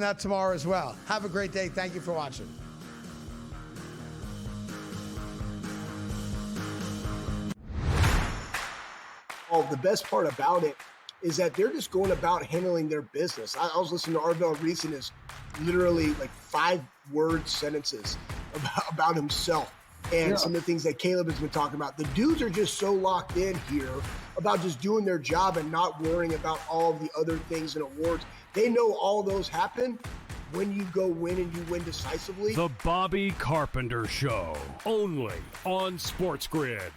that tomorrow as well. Have a great day. Thank you for watching. Oh, the best part about it is that they're just going about handling their business. I was listening to Arvell Reese and his literally like 5-word sentences about himself and some of the things that Caleb has been talking about. The dudes are just so locked in here about just doing their job and not worrying about all the other things and awards. They know all those happen when you go win and you win decisively. The Bobby Carpenter Show, only on SportsGrid.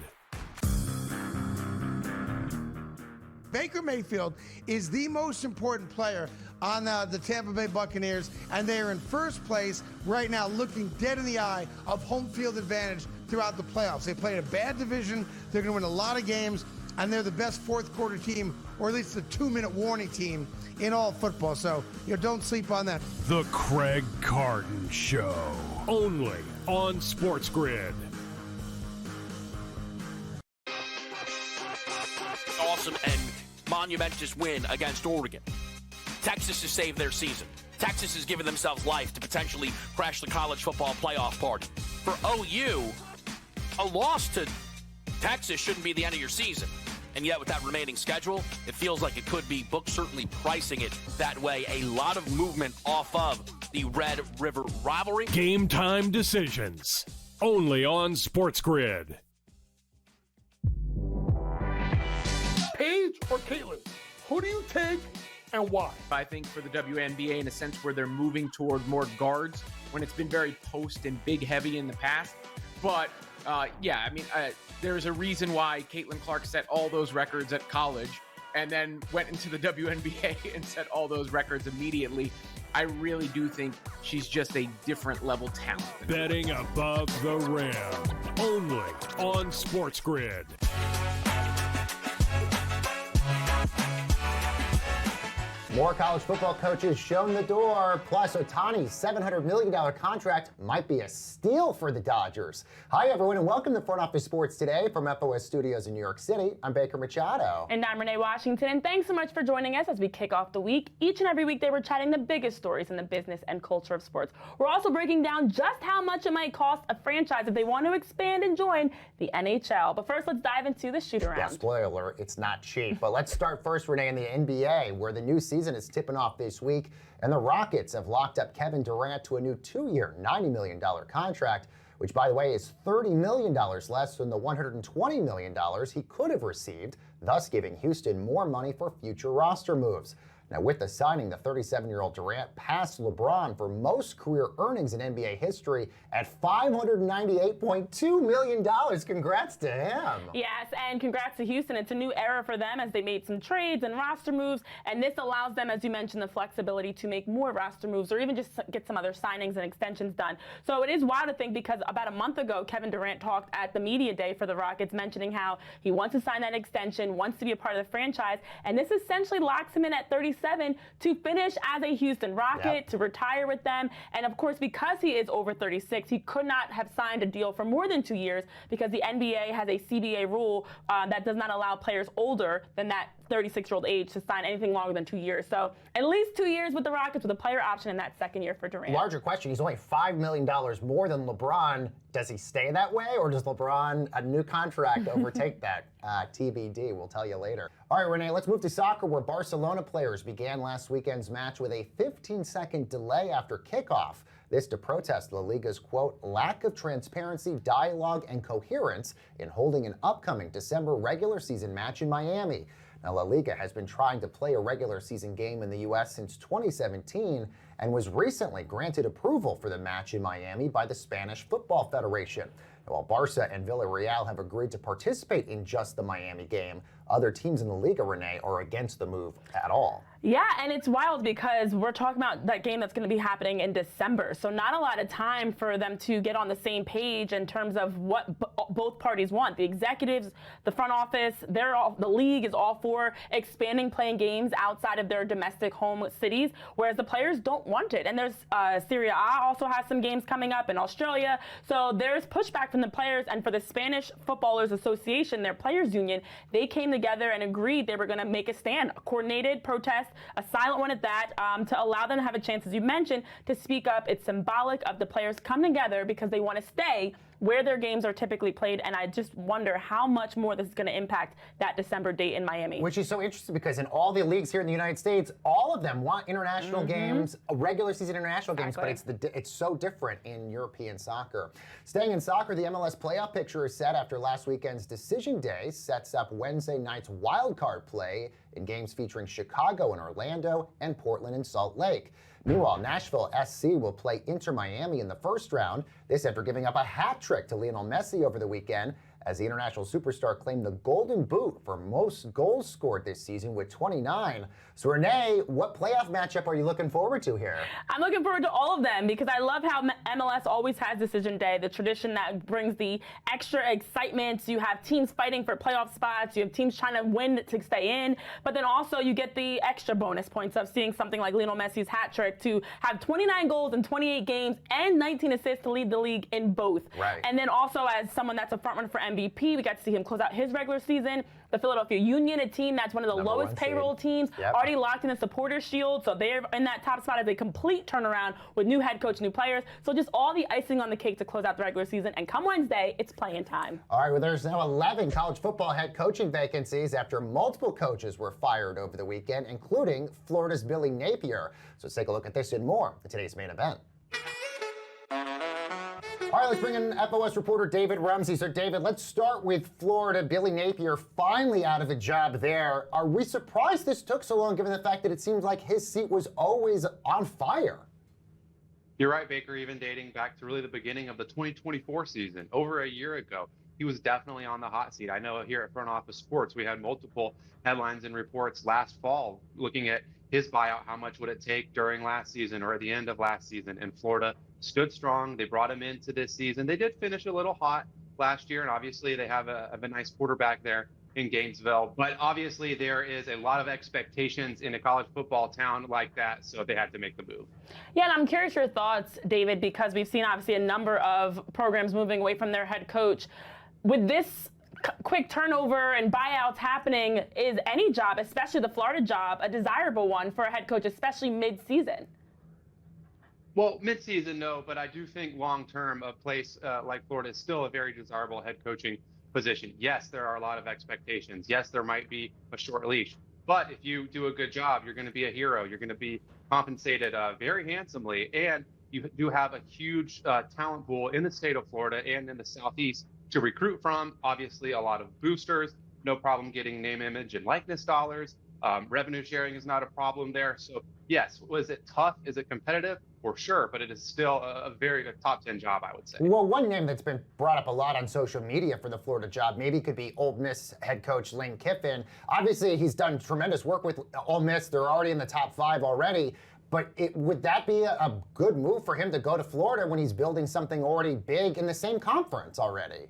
Baker Mayfield is the most important player on the Tampa Bay Buccaneers, and they are in first place right now, looking dead in the eye of home field advantage throughout the playoffs. They played a bad division. They're going to win a lot of games, and they're the best fourth quarter team, or at least the 2-minute warning team in all football. So, don't sleep on that. The Craig Carton Show, only on SportsGrid. Awesome and monumentous win against Oregon. Texas has saved their season. Texas has given themselves life to potentially crash the college football playoff party. For OU, a loss to Texas shouldn't be the end of your season. And yet with that remaining schedule, it feels like it could be. Books certainly pricing it that way. A lot of movement off of the Red River rivalry. Game time decisions, only on SportsGrid. Paige or Caitlin? Who do you take and why? I think for the WNBA, in a sense where they're moving toward more guards when it's been very post and big heavy in the past. But there's a reason why Caitlin Clark set all those records at college and then went into the WNBA and set all those records immediately. I really do think she's just a different level talent. Betting above the rim, only on SportsGrid. More college football coaches shown the door, plus Ohtani's $700 million contract might be a steal for the Dodgers. Hi, everyone, and welcome to Front Office Sports today from FOS Studios in New York City. I'm Baker Machado. And I'm Renee Washington, and thanks so much for joining us as we kick off the week. Each and every weekday, we're chatting the biggest stories in the business and culture of sports. We're also breaking down just how much it might cost a franchise if they want to expand and join the NHL. But first, let's dive into the shoot-around. Yeah, spoiler alert, it's not cheap. But let's start first, Renee, in the NBA, where the new season is tipping off this week, and the Rockets have locked up Kevin Durant to a new 2-year, $90 million contract, which, by the way, is $30 million less than the $120 million he could have received, thus giving Houston more money for future roster moves. Now, with the signing, the 37-year-old Durant passed LeBron for most career earnings in NBA history at $598.2 million. Congrats to him. Yes, and congrats to Houston. It's a new era for them as they made some trades and roster moves, and this allows them, as you mentioned, the flexibility to make more roster moves or even just get some other signings and extensions done. So it is wild to think, because about a month ago, Kevin Durant talked at the media day for the Rockets, mentioning how he wants to sign that extension, wants to be a part of the franchise, and this essentially locks him in at 37 to finish as a Houston Rocket, to retire with them. And of course, because he is over 36, he could not have signed a deal for more than 2 years, because the NBA has a CBA rule that does not allow players older than that 36-year-old age to sign anything longer than 2 years. So at least 2 years with the Rockets with a player option in that second year for Durant. Larger question, he's only $5 million more than LeBron. Does he stay that way, or does LeBron, a new contract, overtake that? TBD, we'll tell you later. All right, Renee, let's move to soccer, where Barcelona players began last weekend's match with a 15-second delay after kickoff. This to protest La Liga's, quote, lack of transparency, dialogue, and coherence in holding an upcoming December regular season match in Miami. Now, La Liga has been trying to play a regular season game in the U.S. since 2017 and was recently granted approval for the match in Miami by the Spanish Football Federation. Now, while Barca and Villarreal have agreed to participate in just the Miami game, other teams in the Liga, Renee, are against the move at all. Yeah, and it's wild because we're talking about that game that's going to be happening in December. So not a lot of time for them to get on the same page in terms of what both parties want. The executives, the front office, the league is all for expanding playing games outside of their domestic home cities, whereas the players don't want it. And there's Serie A also has some games coming up in Australia. So there's pushback from from the players and for the Spanish Footballers Association, their players union, they came together and agreed they were going to make a stand, a coordinated protest, a silent one at that, to allow them to have a chance, as you mentioned, to speak up. It's symbolic of the players coming together because they want to stay where their games are typically played, and I just wonder how much more this is going to impact that December date in Miami. Which is so interesting because in all the leagues here in the United States, all of them want international games, regular season international games, but it's so different in European soccer. Staying in soccer, the MLS playoff picture is set after last weekend's decision day sets up Wednesday night's wild card play in games featuring Chicago and Orlando and Portland and Salt Lake. Meanwhile, Nashville SC will play Inter Miami in the first round. This after giving up a hat trick to Lionel Messi over the weekend, as the international superstar claimed the Golden Boot for most goals scored this season with 29. So Renee, what playoff matchup are you looking forward to here? I'm looking forward to all of them because I love how MLS always has decision day, the tradition that brings the extra excitement. You have teams fighting for playoff spots. You have teams trying to win to stay in. But then also you get the extra bonus points of seeing something like Lionel Messi's hat trick to have 29 goals in 28 games and 19 assists to lead the league in both. Right. And then also as someone that's a frontrunner for MVP, we got to see him close out his regular season. The Philadelphia Union, a team that's one of the lowest payroll teams, already locked in the Supporters Shield, so they're in that top spot as a complete turnaround with new head coach, new players. So just all the icing on the cake to close out the regular season. And come Wednesday, it's playing time. All right, well, there's now 11 college football head coaching vacancies after multiple coaches were fired over the weekend, including Florida's Billy Napier. So let's take a look at this and more in today's main event. All right, let's bring in FOS reporter David Rumsey. So, David, let's start with Florida. Billy Napier finally out of a job there. Are we surprised this took so long, given the fact that it seems like his seat was always on fire? You're right, Baker, even dating back to really the beginning of the 2024 season, over a year ago. He was definitely on the hot seat. I know here at Front Office Sports, we had multiple headlines and reports last fall looking at his buyout, how much would it take during last season or at the end of last season. And Florida stood strong. They brought him into this season. They did finish a little hot last year, and obviously they have a nice quarterback there in Gainesville. But obviously there is a lot of expectations in a college football town like that, so they had to make the move. Yeah, and I'm curious your thoughts, David, because we've seen obviously a number of programs moving away from their head coach. With this quick turnover and buyouts happening, is any job, especially the Florida job, a desirable one for a head coach, especially mid-season? Well, midseason, no, but I do think long-term a place like Florida is still a very desirable head coaching position. Yes, there are a lot of expectations. Yes, there might be a short leash. But if you do a good job, you're going to be a hero. You're going to be compensated very handsomely. And you do have a huge talent pool in the state of Florida and in the Southeast to recruit from. Obviously, a lot of boosters. No problem getting name, image, and likeness dollars. Revenue sharing is not a problem there. So, yes, was it tough? Is it competitive? For sure, but it is still a very good top 10 job, I would say. Well, one name that's been brought up a lot on social media for the Florida job maybe could be Ole Miss head coach Lane Kiffin. Obviously, he's done tremendous work with Ole Miss. They're already in the top 5 already. But would that be a good move for him to go to Florida when he's building something already big in the same conference already?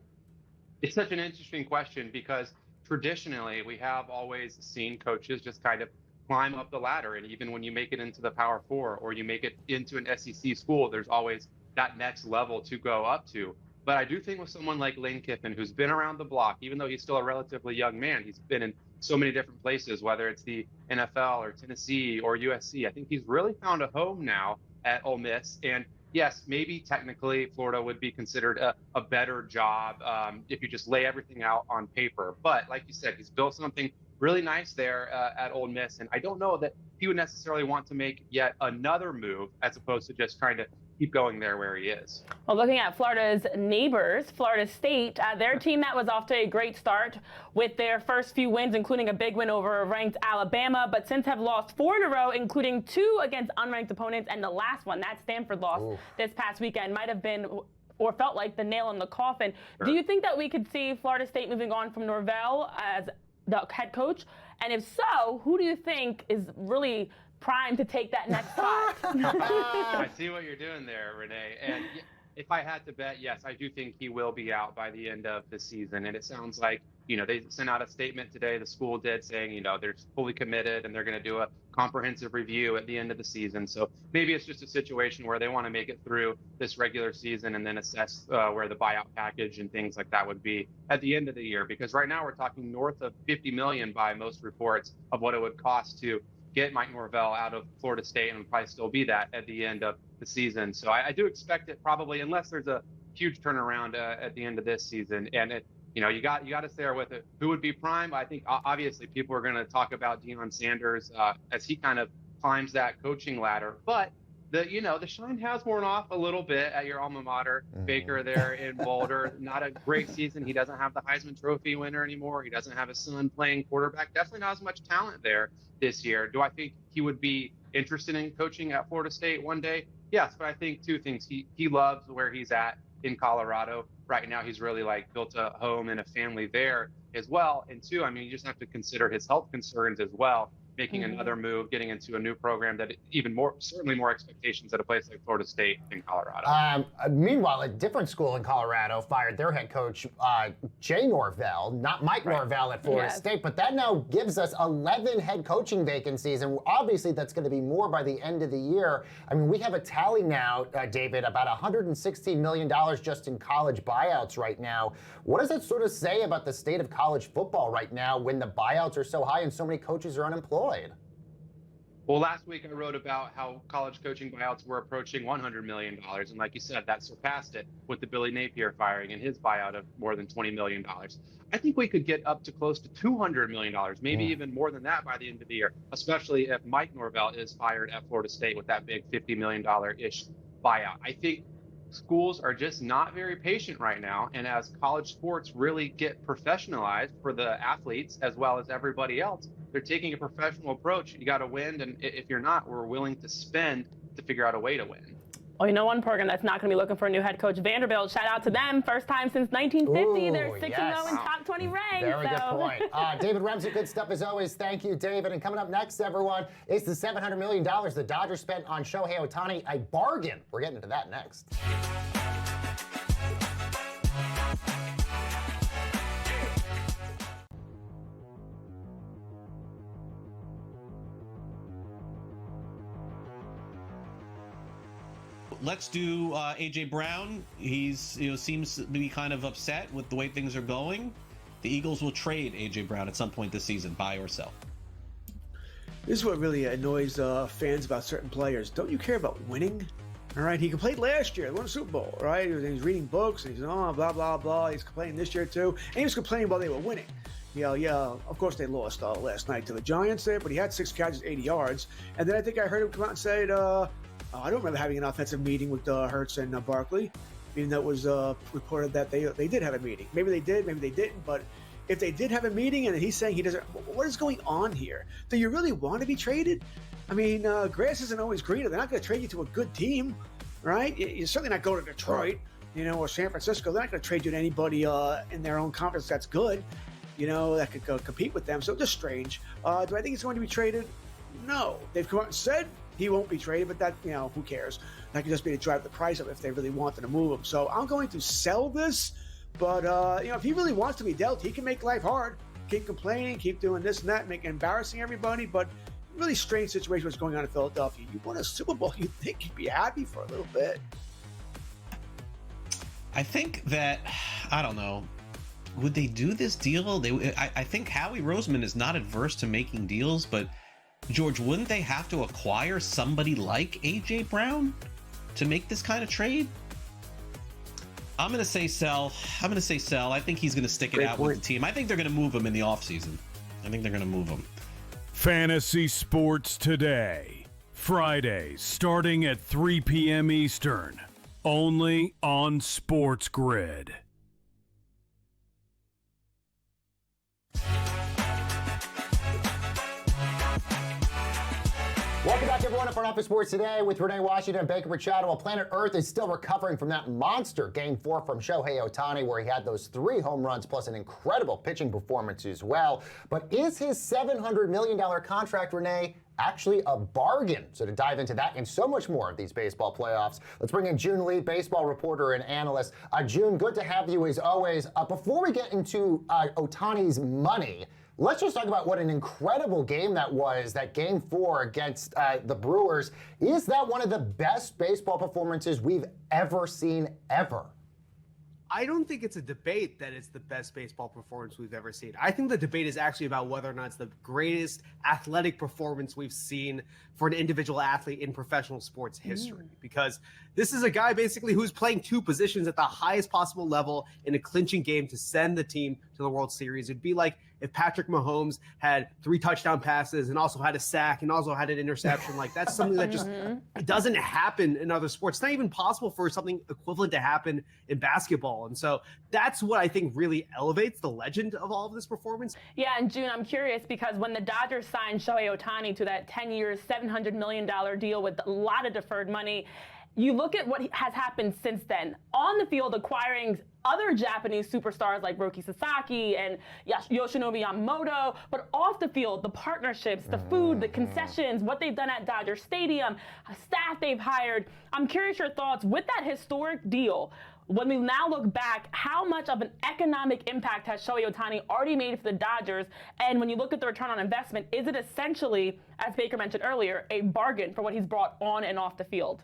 It's such an interesting question because traditionally we have always seen coaches just kind of climb up the ladder. And even when you make it into the Power Four or you make it into an SEC school, there's always that next level to go up to. But I do think with someone like Lane Kiffin, who's been around the block, even though he's still a relatively young man, he's been in so many different places, whether it's the NFL or Tennessee or USC. I think he's really found a home now at Ole Miss. And yes, maybe technically Florida would be considered a better job if you just lay everything out on paper. But like you said, he's built something really nice there at Ole Miss. And I don't know that he would necessarily want to make yet another move as opposed to just trying to keep going there where he is. Well, looking at Florida's neighbors, Florida State, their team that was off to a great start with their first few wins, including a big win over ranked Alabama, but since have lost 4 in a row, including 2 against unranked opponents. And the last one, that Stanford loss this past weekend, might have been or felt like the nail in the coffin. Sure. Do you think that we could see Florida State moving on from Norvell as the head coach? And if so, who do you think is really primed to take that next spot? I see what you're doing there, Renee. And if I had to bet, yes, I do think he will be out by the end of the season. And it sounds like, they sent out a statement today, the school did, saying, they're fully committed and they're going to do a comprehensive review at the end of the season. So maybe it's just a situation where they want to make it through this regular season and then assess where the buyout package and things like that would be at the end of the year. Because right now we're talking north of $50 million by most reports of what it would cost to get Mike Norvell out of Florida State, and would probably still be that at the end of the season. So I do expect it probably, unless there's a huge turnaround at the end of this season. And you got to stay with it. Who would be prime? I think obviously people are going to talk about Deion Sanders as he kind of climbs that coaching ladder. But the shine has worn off a little bit at your alma mater, Baker there in Boulder. Not a great season. He doesn't have the Heisman Trophy winner anymore. He doesn't have his son playing quarterback. Definitely not as much talent there this year. Do I think he would be interested in coaching at Florida State one day? Yes, but I think two things. He loves where he's at in Colorado right now. He's really built a home and a family there as well. And two, you just have to consider his health concerns as well. Making another move, getting into a new program that certainly more expectations at a place like Florida State in Colorado. Meanwhile, a different school in Colorado fired their head coach, Jay Norvell, not Mike Norvell at Florida State, but that now gives us 11 head coaching vacancies, and obviously that's going to be more by the end of the year. We have a tally now, David, about $116 million just in college buyouts right now. What does that sort of say about the state of college football right now when the buyouts are so high and so many coaches are unemployed? Well, last week I wrote about how college coaching buyouts were approaching $100 million. And like you said, that surpassed it with the Billy Napier firing and his buyout of more than $20 million. I think we could get up to close to $200 million, maybe even more than that by the end of the year, especially if Mike Norvell is fired at Florida State with that big $50 million-ish buyout. I think schools are just not very patient right now. And as college sports really get professionalized for the athletes as well as everybody else, they're taking a professional approach. You got to win. And if you're not, we're willing to spend to figure out a way to win. Well, one program that's not going to be looking for a new head coach, Vanderbilt. Shout out to them. First time since 1950. Ooh, they're 6-0 in top 20 ranks. Very good point. David Ramsey, good stuff as always. Thank you, David. And coming up next, everyone, is the $700 million the Dodgers spent on Shohei Ohtani. A bargain. We're getting into that next. Let's do AJ Brown. He's seems to be kind of upset with the way things are going. The Eagles will trade AJ Brown at some point this season, buy or sell. This is what really annoys fans about certain players. Don't you care about winning? All right, he played last year, won a Super Bowl, right? He's reading books, and he's blah blah blah. He's complaining this year too, and he was complaining while they were winning. Yeah, of course they lost last night to the Giants there, but he had 6 catches, 80 yards, and then I think I heard him come out and say, I don't remember having an offensive meeting with Hurts and Barkley, even though it was reported that they did have a meeting. Maybe they did, maybe they didn't, but if they did have a meeting and he's saying he doesn't, what is going on here? Do you really want to be traded? Grass isn't always greener. They're not going to trade you to a good team, right? You're certainly not going to Detroit, or San Francisco. They're not going to trade you to anybody in their own conference that's good, that could go compete with them. So just strange. Do I think he's going to be traded? No. They've come out and said he won't be traded, but that, who cares? That could just be to drive the price up if they really wanted to move him. So I'm going to sell this, but, if he really wants to be dealt, he can make life hard, keep complaining, keep doing this and that, embarrassing everybody, but really strange situation what's going on in Philadelphia. You won a Super Bowl, you'd think you'd be happy for a little bit. I think that, I don't know, would they do this deal? I think Howie Roseman is not adverse to making deals, but George, wouldn't they have to acquire somebody like AJ Brown to make this kind of trade? I'm going to say sell. I think he's going to stick it out with the team. I think they're going to move him in the offseason. Fantasy Sports Today. Fridays starting at 3 p.m. Eastern. Only on SportsGrid. Welcome back, everyone, to Front Office Sports Today with Renee Washington and Baker Machado. While Planet Earth is still recovering from that monster Game 4 from Shohei Ohtani, where he had those 3 home runs plus an incredible pitching performance as well. But is his $700 million contract, Renee, actually a bargain. So to dive into that and so much more of these baseball playoffs, let's bring in June Lee, baseball reporter and analyst. June, good to have you as always. Before we get into Ohtani's money, let's just talk about what an incredible game that was, that Game 4 against the Brewers. Is that one of the best baseball performances we've ever seen, ever? I don't think it's a debate that it's the best baseball performance we've ever seen. I think the debate is actually about whether or not it's the greatest athletic performance we've seen for an individual athlete in professional sports history. Because this is a guy basically who's playing two positions at the highest possible level in a clinching game to send the team to the World Series. It'd be like if Patrick Mahomes had 3 touchdown passes and also had a sack and also had an interception. Like, that's something that just doesn't happen in other sports. It's not even possible for something equivalent to happen in basketball. And so that's what I think really elevates the legend of all of this performance. Yeah, and June, I'm curious because when the Dodgers signed Shohei Ohtani to that 10-year, $700 million deal with a lot of deferred money, you look at what has happened since then. On the field, acquiring other Japanese superstars like Roki Sasaki and Yoshinobu Yamamoto, but off the field, the partnerships, the food, the concessions, what they've done at Dodger Stadium, staff they've hired. I'm curious your thoughts with that historic deal. When we now look back, how much of an economic impact has Shohei Ohtani already made for the Dodgers? And when you look at the return on investment, is it essentially, as Baker mentioned earlier, a bargain for what he's brought on and off the field?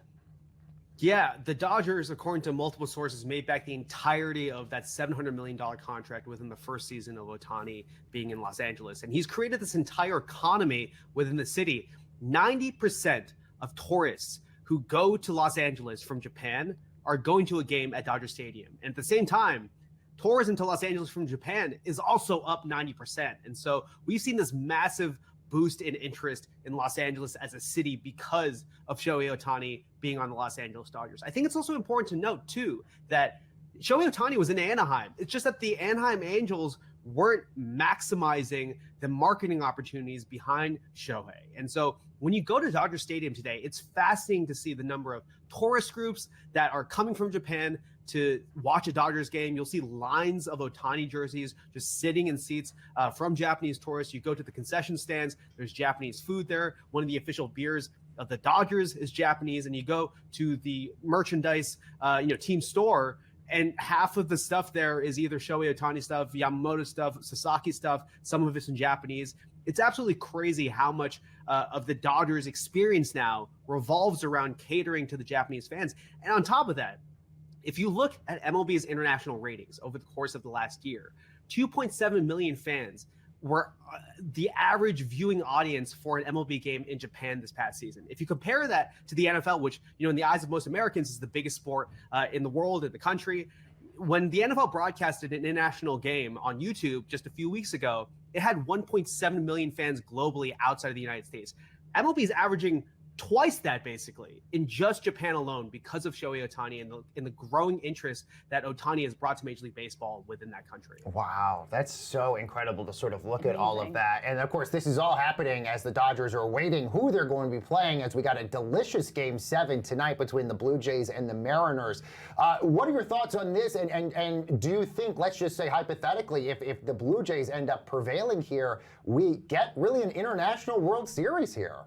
Yeah, the Dodgers, according to multiple sources, made back the entirety of that $700 million contract within the first season of Ohtani being in Los Angeles. And he's created this entire economy within the city. 90% of tourists who go to Los Angeles from Japan are going to a game at Dodger Stadium. And at the same time, tourism to Los Angeles from Japan is also up 90%. And so we've seen this massive boost in interest in Los Angeles as a city because of Shohei Ohtani being on the Los Angeles Dodgers. I think it's also important to note, too, that Shohei Ohtani was in Anaheim. It's just that the Anaheim Angels weren't maximizing the marketing opportunities behind Shohei. And so when you go to Dodger Stadium today, it's fascinating to see the number of tourist groups that are coming from Japan to watch a Dodgers game. You'll see lines of Ohtani jerseys just sitting in seats from Japanese tourists. You go to the concession stands, there's Japanese food there. One of the official beers of the Dodgers is Japanese. And you go to the merchandise team store, and half of the stuff there is either Shohei Ohtani stuff, Yamamoto stuff, Sasaki stuff, some of it's in Japanese. It's absolutely crazy how much of the Dodgers experience now revolves around catering to the Japanese fans. And on top of that, if you look at MLB's international ratings over the course of the last year, 2.7 million fans were the average viewing audience for an MLB game in Japan this past season. If you compare that to the NFL, which, in the eyes of most Americans is the biggest sport in the world, in the country, when the NFL broadcasted an international game on YouTube just a few weeks ago, it had 1.7 million fans globally outside of the United States. MLB is averaging twice that basically in just Japan alone because of Shohei Ohtani and the growing interest that Ohtani has brought to Major League Baseball within that country. Wow, that's so incredible to sort of look at all of that. And of course, this is all happening as the Dodgers are awaiting who they're going to be playing, as we got a delicious Game 7 tonight between the Blue Jays and the Mariners. What are your thoughts on this? And do you think, let's just say hypothetically, if the Blue Jays end up prevailing here, we get really an international World Series here?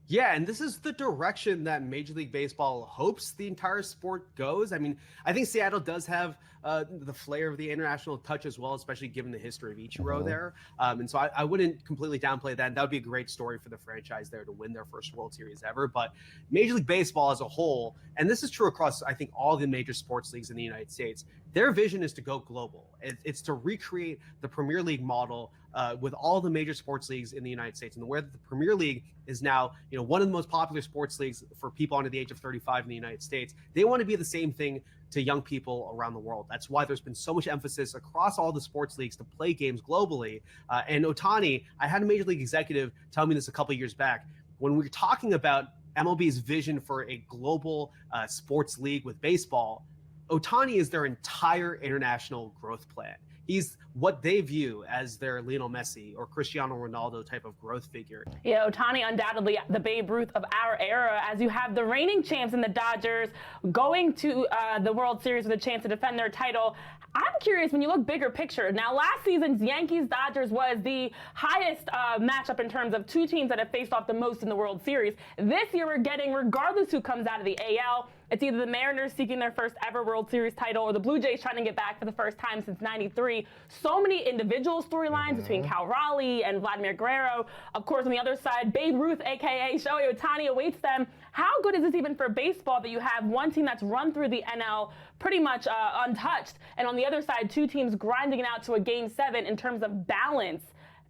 Yeah, and this is the direction that Major League Baseball hopes the entire sport goes. I mean, I think Seattle does have the flair of the international touch as well, especially given the history of Ichiro there. And so I wouldn't completely downplay that. And that would be a great story for the franchise there to win their first World Series ever. But Major League Baseball as a whole, and this is true across, I think, all the major sports leagues in the United States, their vision is to go global. It's to recreate the Premier League model with all the major sports leagues in the United States, and where the Premier League is now, one of the most popular sports leagues for people under the age of 35 in the United States. They want to be the same thing to young people around the world. That's why there's been so much emphasis across all the sports leagues to play games globally. And Ohtani, I had a Major League executive tell me this a couple of years back when we were talking about MLB's vision for a global sports league with baseball. Ohtani is their entire international growth plan. He's what they view as their Lionel Messi or Cristiano Ronaldo type of growth figure. Yeah, Ohtani undoubtedly the Babe Ruth of our era, as you have the reigning champs in the Dodgers going to the World Series with a chance to defend their title. I'm curious, when you look bigger picture, now last season's Yankees-Dodgers was the highest matchup in terms of two teams that have faced off the most in the World Series. This year we're getting, regardless who comes out of the AL, it's either the Mariners seeking their first ever World Series title or the Blue Jays trying to get back for the first time since '93. So many individual storylines between Cal Raleigh and Vladimir Guerrero. Of course, on the other side, Babe Ruth, a.k.a. Shohei Ohtani, awaits them. How good is this even for baseball that you have one team that's run through the NL pretty much untouched, and on the other side, two teams grinding it out to a Game 7 in terms of balance,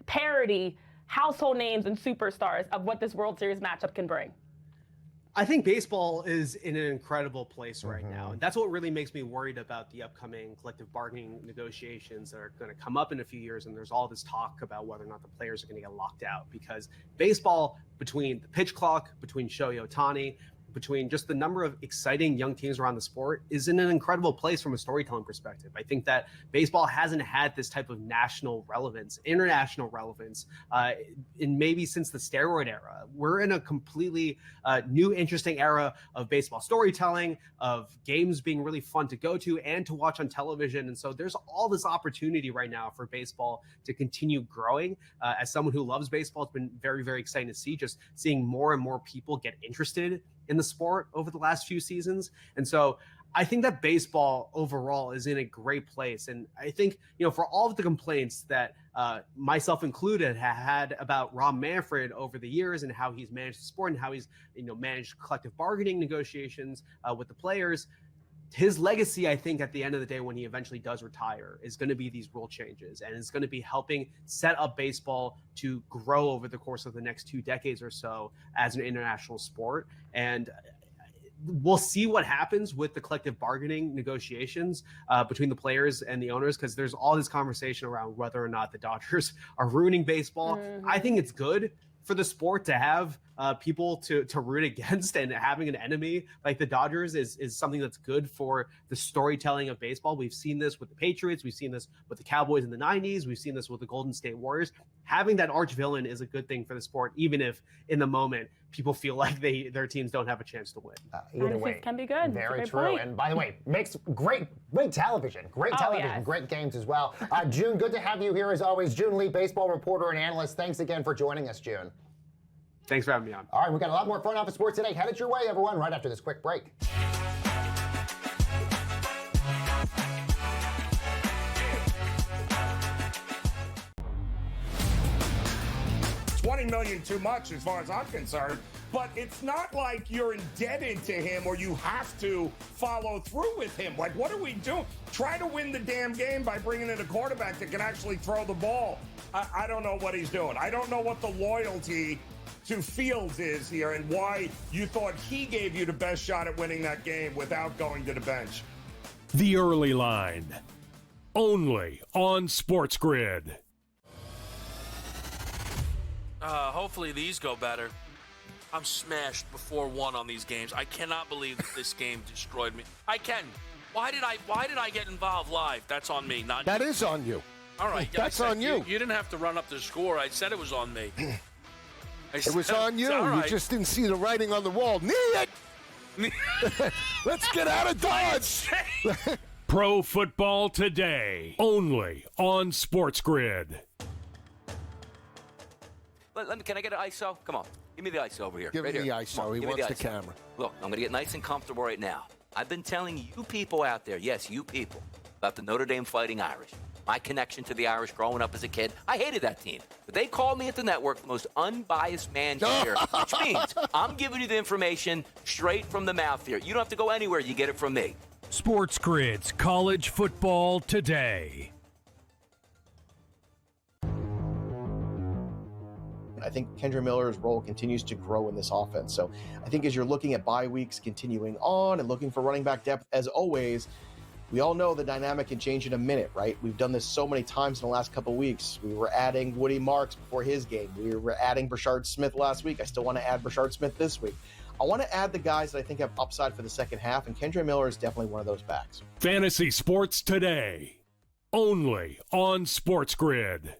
parity, household names, and superstars of what this World Series matchup can bring? I think baseball is in an incredible place right now. And that's what really makes me worried about the upcoming collective bargaining negotiations that are going to come up in a few years. And there's all this talk about whether or not the players are going to get locked out, because baseball, between the pitch clock, between Shohei Ohtani, between just the number of exciting young teams around the sport, is in an incredible place from a storytelling perspective. I think that baseball hasn't had this type of national relevance, international relevance, in maybe since the steroid era. We're in a completely new, interesting era of baseball storytelling, of games being really fun to go to and to watch on television. And so there's all this opportunity right now for baseball to continue growing. As someone who loves baseball, it's been very, very exciting to see, just seeing more and more people get interested in the sport over the last few seasons. And so I think that baseball overall is in a great place. And I think, for all of the complaints that myself included had about Rob Manfred over the years and how he's managed the sport and how he's, managed collective bargaining negotiations with the players, his legacy, I think, at the end of the day, when he eventually does retire, is going to be these rule changes, and it's going to be helping set up baseball to grow over the course of the next 2 decades or so as an international sport. And we'll see what happens with the collective bargaining negotiations between the players and the owners, because there's all this conversation around whether or not the Dodgers are ruining baseball. I think it's good for the sport to have people to root against, and having an enemy like the Dodgers is something that's good for the storytelling of baseball. We've seen this with the Patriots. We've seen this with the Cowboys in the 90s. We've seen this with the Golden State Warriors. Having that arch villain is a good thing for the sport, even if in the moment people feel like their teams don't have a chance to win. Either way, can be good. Very true. Point. And by the way, makes great television. Great television, great games as well. June, good to have you here as always. June Lee, baseball reporter and analyst. Thanks again for joining us, June. Thanks for having me on. All right, we've got a lot more Front Office Sports today. Headed your way, everyone, right after this quick break. $20 million too much as far as I'm concerned, but it's not like you're indebted to him or you have to follow through with him. Like, what are we doing? Try to win the damn game by bringing in a quarterback that can actually throw the ball. I don't know what he's doing. I don't know what the loyalty to Fields is here and why you thought he gave you the best shot at winning that game without going to the bench. The Early Line, only on SportsGrid. Hopefully these go better. I'm smashed before 1 on these games. I cannot believe that this game destroyed me. Why did I get involved live? That's on me, not That you. is on you. All right. That's on you. You didn't have to run up the score. I said it was on me. It was on you. Right. You just didn't see the writing on the wall. Knee it! Let's get out of Dodge! Pro Football Today, only on SportsGrid. Can I get an ISO? Come on. Give me the ISO over here. Give right him here. the ISO. He wants the camera. Look, I'm going to get nice and comfortable right now. I've been telling you people out there, yes, you people, about the Notre Dame Fighting Irish. My connection to the Irish growing up as a kid. I hated that team. But they called me at the network the most unbiased man here, which means I'm giving you the information straight from the mouth here. You don't have to go anywhere. You get it from me. SportsGrid's College Football Today. I think Kendre Miller's role continues to grow in this offense. So I think as you're looking at bye weeks continuing on and looking for running back depth, as always, we all know the dynamic can change in a minute, right? We've done this so many times in the last couple of weeks. We were adding Woody Marks before his game. We were adding Brashard Smith last week. I still want to add Brashard Smith this week. I want to add the guys that I think have upside for the second half, and Kendre Miller is definitely one of those backs. Fantasy Sports Today. only on SportsGrid.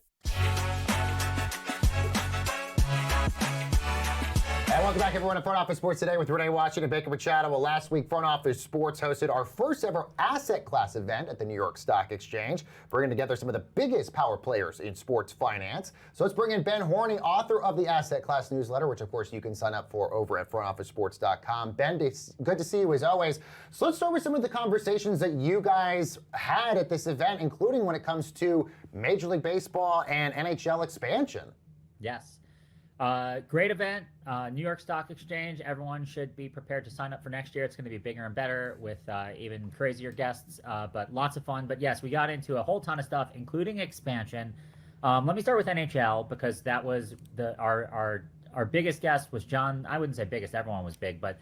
And welcome back, everyone, to Front Office Sports Today with Renee Washington, Baker Machado. Well, last week, Front Office Sports hosted our first ever asset class event at the New York Stock Exchange, bringing together some of the biggest power players in sports finance. So let's bring in Ben Horney, author of the Asset Class newsletter, which, of course, you can sign up for over at frontofficesports.com. Ben, it's good to see you as always. So let's start with some of the conversations that you guys had at this event, including when it comes to Major League Baseball and NHL expansion. Yes. Great event, New York Stock Exchange. Everyone should be prepared to sign up for next year. It's going to be bigger and better with even crazier guests, but lots of fun. But yes, we got into a whole ton of stuff, including expansion. Let me start with NHL because that was our biggest guest was John. I wouldn't say biggest, everyone was big, but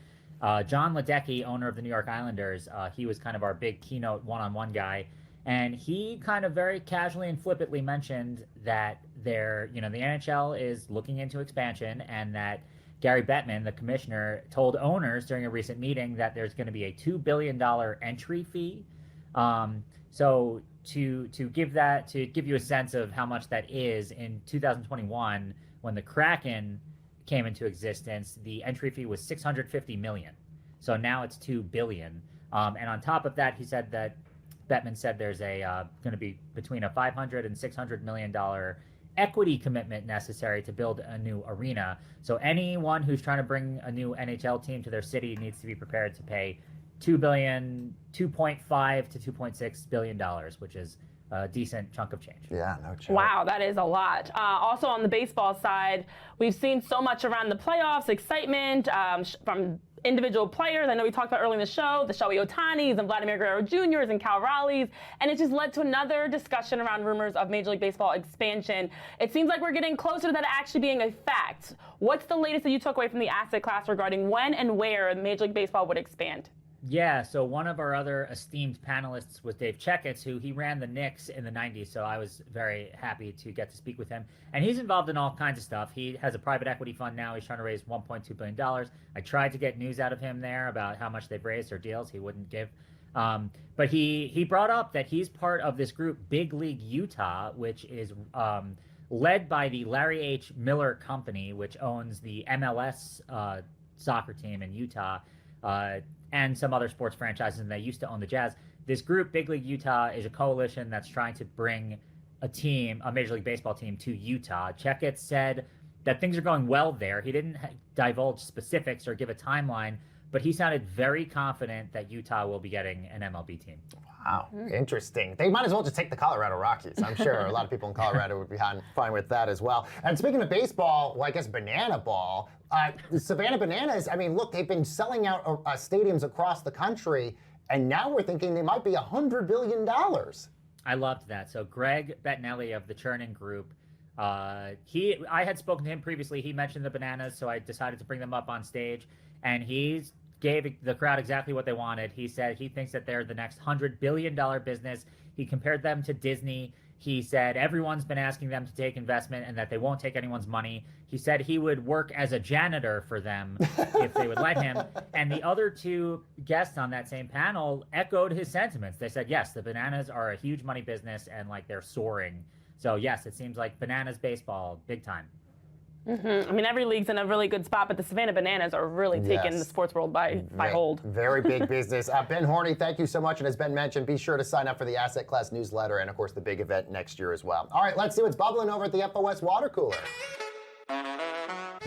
John Ledecky, owner of the New York Islanders. He was kind of our big keynote one-on-one guy. And he kind of very casually and flippantly mentioned that the NHL is looking into expansion and that Gary Bettman, the commissioner, told owners during a recent meeting that there's going to be a $2 billion entry fee. So to give you a sense of how much that is, in 2021, when the Kraken came into existence, the entry fee was $650 million. So now it's $2 billion. And on top of that, he said that Bettman said there's going to be between a $500 and $600 million equity commitment necessary to build a new arena. So anyone who's trying to bring a new NHL team to their city needs to be prepared to pay $2.5 to $2.6 billion, which is a decent chunk of change. Yeah, no change. Wow, that is a lot. Also on the baseball side, we've seen so much around the playoffs, excitement from individual players. I know we talked about early in the show, the Shohei Ohtanis and Vladimir Guerrero Jr.'s and Cal Raleigh's, and it just led to another discussion around rumors of Major League Baseball expansion. It seems like we're getting closer to that actually being a fact. What's the latest that you took away from the asset class regarding when and where Major League Baseball would expand? Yeah, so one of our other esteemed panelists was Dave Checketts, who he ran the Knicks in the 90s, so I was very happy to get to speak with him. And he's involved in all kinds of stuff. He has a private equity fund now. He's trying to raise $1.2 billion. I tried to get news out of him there about how much they've raised or deals. He wouldn't give. But he brought up that he's part of this group, Big League Utah, which is led by the Larry H. Miller Company, which owns the MLS soccer team in Utah, and some other sports franchises, and they used to own the Jazz. This group, Big League Utah, is a coalition that's trying to bring a Major League Baseball team to Utah. Checketts said that things are going well there. He didn't divulge specifics or give a timeline, but he sounded very confident that Utah will be getting an MLB team. Wow, interesting. They might as well just take the Colorado Rockies. I'm sure a lot of people in Colorado would be fine with that as well. And speaking of baseball, well, I guess banana ball, the Savannah Bananas, I mean, look, they've been selling out stadiums across the country, and now we're thinking they might be $100 billion. I loved that. So Greg Bettinelli of the Chernin Group, I had spoken to him previously. He mentioned the Bananas, so I decided to bring them up on stage, and he gave the crowd exactly what they wanted. He said he thinks that they're the next $100 billion business. He compared them to Disney. He said everyone's been asking them to take investment and that they won't take anyone's money. He said he would work as a janitor for them if they would let him. And the other two guests on that same panel echoed his sentiments. They said, yes, the Bananas are a huge money business and like they're soaring. So yes, it seems like Bananas baseball, big time. Mm-hmm. I mean, every league's in a really good spot, but the Savannah Bananas are really taking the sports world by hold. Very big business. Ben Horney, thank you so much. And as Ben mentioned, be sure to sign up for the Asset Class newsletter and, of course, the big event next year as well. All right, let's see what's bubbling over at the FOS water cooler.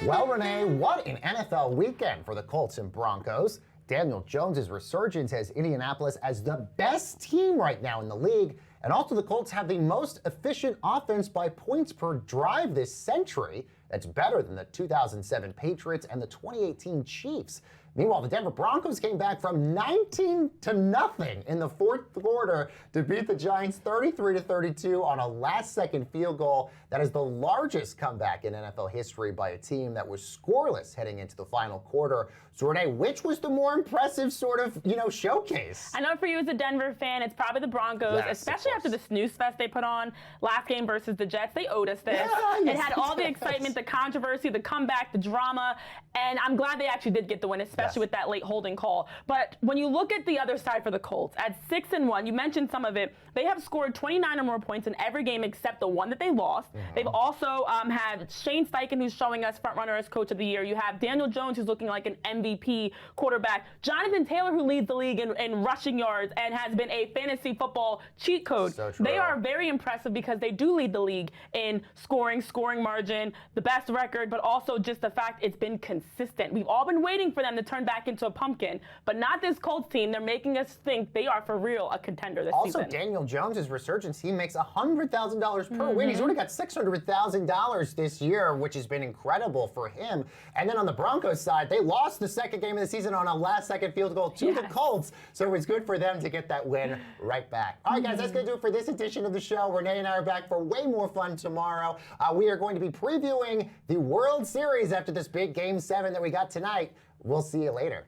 Well, Renee, what an NFL weekend for the Colts and Broncos. Daniel Jones' resurgence has Indianapolis as the best team right now in the league. And also the Colts have the most efficient offense by points per drive this century. That's better than the 2007 Patriots and the 2018 Chiefs. Meanwhile, the Denver Broncos came back from 19-0 in the fourth quarter to beat the Giants 33-32 on a last-second field goal. That is the largest comeback in NFL history by a team that was scoreless heading into the final quarter. So, Renee, which was the more impressive sort of, showcase? I know for you as a Denver fan, it's probably the Broncos, especially after the snooze fest they put on last game versus the Jets. They owed us this. It had all the excitement, the controversy, the comeback, the drama, and I'm glad they actually did get the win, especially especially with that late holding call. But when you look at the other side for the Colts, at 6-1, you mentioned some of it, they have scored 29 or more points in every game except the one that they lost. They've also had Shane Steichen, who's showing us front runner as coach of the year. You have Daniel Jones, who's looking like an MVP quarterback. Jonathan Taylor, who leads the league in rushing yards and has been a fantasy football cheat code. So true. They are very impressive because they do lead the league in scoring margin, the best record, but also just the fact it's been consistent. We've all been waiting for them to turn back into a pumpkin, but not this Colts team. They're making us think they are for real a contender this season. Also, Daniel Jones' resurgence, he makes $100,000 per win. He's already got $600,000 this year, which has been incredible for him. And then on the Broncos side, they lost the second game of the season on a last-second field goal to the Colts, so it was good for them to get that win right back. All right, guys, that's going to do it for this edition of the show. Renee and I are back for way more fun tomorrow. We are going to be previewing the World Series after this big Game 7 that we got tonight. We'll see you later.